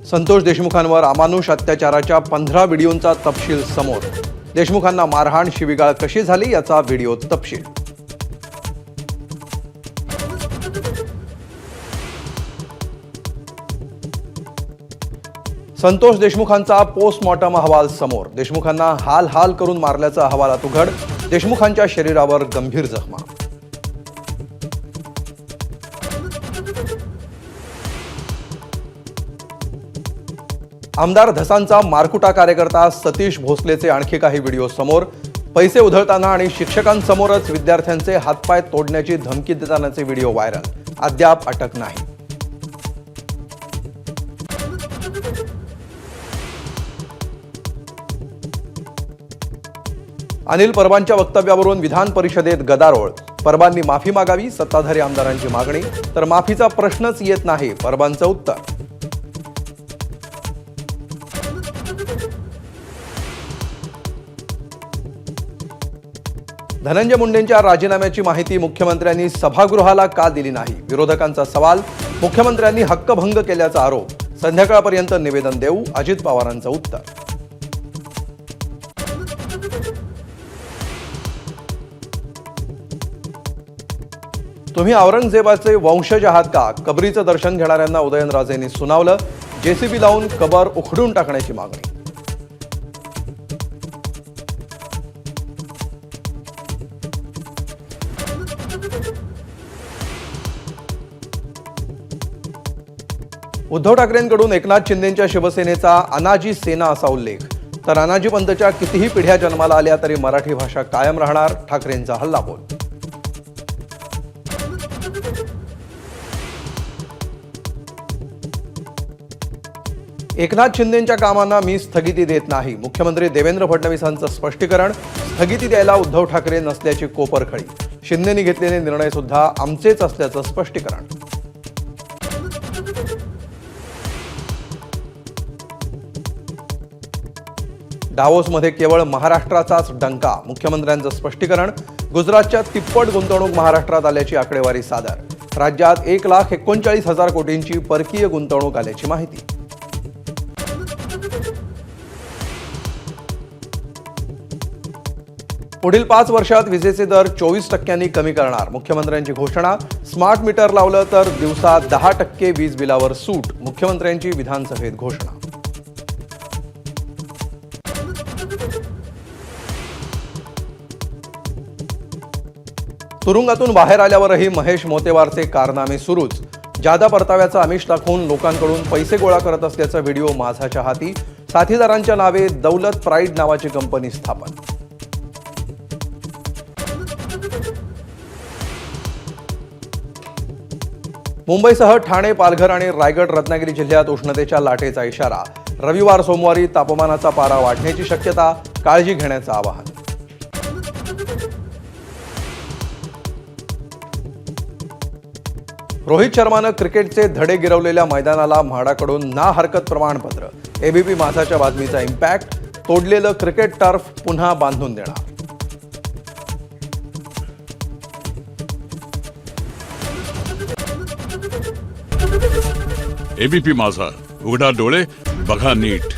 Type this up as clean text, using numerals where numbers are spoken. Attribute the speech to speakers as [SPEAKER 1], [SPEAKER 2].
[SPEAKER 1] संतोष देशमुखांवर अमानुष अत्याचाराच्या 15 व्हिडिओंचा तपशील समोर। देशमुखांना मारहाण शिवीगाळ कशी झाली याचा व्हिडिओ तपशील। संतोष देशमुखांचा पोस्टमॉर्टम अहवाल समोर। देशमुखांना हाल हाल करून मारल्याचा अहवालात उघड। देशमुखांच्या शरीरावर गंभीर जखमा। आमदार धसांचा मारकुटा कार्यकर्ता सतीश भोसलेचे आणखी काही व्हिडिओ समोर। पैसे उधळताना आणि शिक्षकांसमोरच विद्यार्थ्यांचे हातपाय तोडण्याची धमकी देतानाचे व्हिडिओ व्हायरल। अद्याप अटक नाही। अनिल परबांच्या वक्तव्यावरून विधान परिषदेत गदारोळ। परबांनी माफी मागावी, सत्ताधारी आमदारांची मागणी। तर माफीचा प्रश्नच येत नाही, परबांचं उत्तर। धनंजय मुंडेंच्या राजीनाम्याची माहिती मुख्यमंत्र्यांनी सभागृहाला का दिली नाही? विरोधकांचा सवाल। मुख्यमंत्र्यांनी हक्कभंग केल्याचा आरोप। संध्याकाळपर्यंत निवेदन देऊ, अजित पवारांचं उत्तर। तुम्ही औरंगजेबाचे वंशज आहात का? कबरीचं दर्शन घेणाऱ्यांना उदयनराजेंनी सुनावलं। जेसीबी लावून कबर उखडून टाकण्याची मागणी। उद्धव ठाकरेंकडून एकनाथ शिंदेंच्या शिवसेनेचा अनाजी सेना असा उल्लेख। तर अनाजी पंथच्या कितीही पिढ्या जन्माला आल्या तरी मराठी भाषा कायम राहणार, ठाकरेंचा हल्लाबोल। एकनाथ शिंदेंच्या कामांना मी स्थगिती देत नाही, मुख्यमंत्री देवेंद्र फडणवीसांचं स्पष्टीकरण। स्थगिती द्यायला उद्धव ठाकरे नसल्याची कोपरखळी। शिंदेंनी घेतलेले निर्णय सुद्धा आमचेच असल्याचं स्पष्टीकरण। डावोसमध्ये केवळ महाराष्ट्राचाच डंका, मुख्यमंत्र्यांचं स्पष्टीकरण। गुजरातच्या तिप्पट गुंतवणूक महाराष्ट्रात आल्याची आकडेवारी सादर। राज्यात 1,39,000 कोटींची परकीय गुंतवणूक आल्याची माहिती। पुढील 5 वर्षात विजेचे दर 24% कमी करणार, मुख्यमंत्र्यांची घोषणा। स्मार्ट मीटर लावलं तर दिवसा 10% वीज बिलावर सूट, मुख्यमंत्र्यांची विधानसभेत घोषणा। तुरुंगातून बाहेर आल्यावरही महेश मोतेवारचे कारनामे सुरूच। जादा परताव्याचा आमिष दाखवून लोकांकडून पैसे गोळा करत असल्याचा व्हिडिओ माझाच्या हाती। साथीदारांच्या नावे दौलत प्राईड नावाची कंपनी स्थापन। मुंबईसह ठाणे, पालघर आणि रायगड, रत्नागिरी जिल्ह्यात उष्णतेच्या लाटेचा इशारा। रविवार सोमवारी तापमानाचा पारा वाढण्याची शक्यता, काळजी घेण्याचं आवाहन। रोहित शर्मानं क्रिकेटचे धडे गिरवलेल्या मैदानाला म्हाडाकडून ना हरकत प्रमाणपत्र। एबीपी माझाच्या बातमीचा इम्पॅक्ट। तोडलेलं क्रिकेट टर्फ पुन्हा बांधून देणार।
[SPEAKER 2] एबीपी माझा, उघडा डोळे बघा नीट।